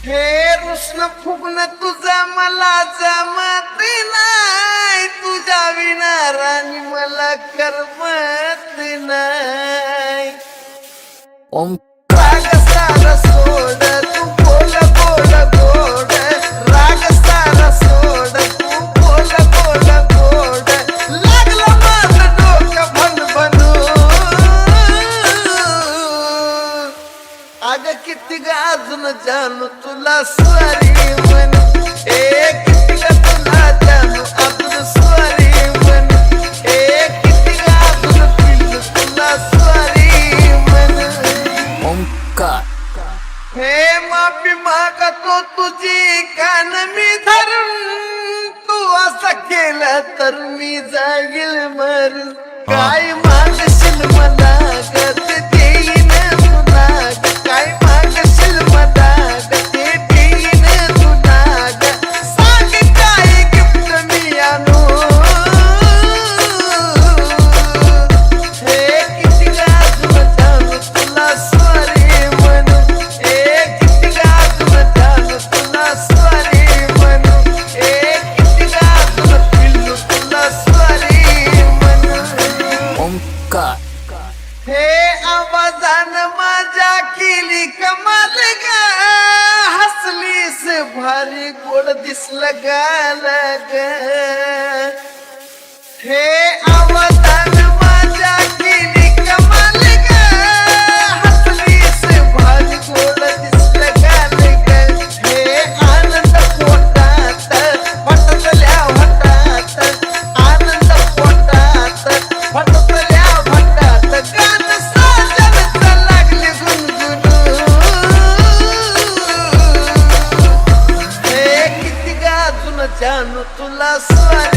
हे कृष्ण फुगणं तुझा मला जमत नाही, तुझ्या विना राणी मला करमत नाही. ओम राग सारा सोड तू बोल बोल गोड, राग सारा सोड तू बोल बोल गोड, लागलं माझं डोकं भनभनू. अग किती ग अजून जानू तुला स्वारी म्हणू, किती ग तुला जानू अजून स्वारी म्हणू, किती ग अजून पिल्लू तुला स्वारी म्हणू. ओंकार हे माफी मागतो तुझी कान मी धरून, तू असं केलं तर मी जागील मरून. काय मागशील मला ग ते देईन तुला ग, काय मागशील मला ग ते देईन तुला ग, सांग काय गिफ्ट मी आणू. हे किती ग अजून जानू तुला स्वारी म्हणू, किती ग अजून जानू तुला स्वारी म्हणू, किती ग अजून पिल्लू तुला स्वारी म्हणू. ओंकार हे आवाजान माझ्या केली कमाल ग, हसलीस भारी गोड दिसलं गाल ग. हे आवाजान माझ्या केली कमाल ग, हसलीस भारी गोड दिसलं गाल ग. हे आनंद पोटात फटतल्या फटात, आनंद पोटात फटतल्या फटात, गाणं साजनच लागले गुणगुणू. हे किती ग अजून जानू तुला स्वारी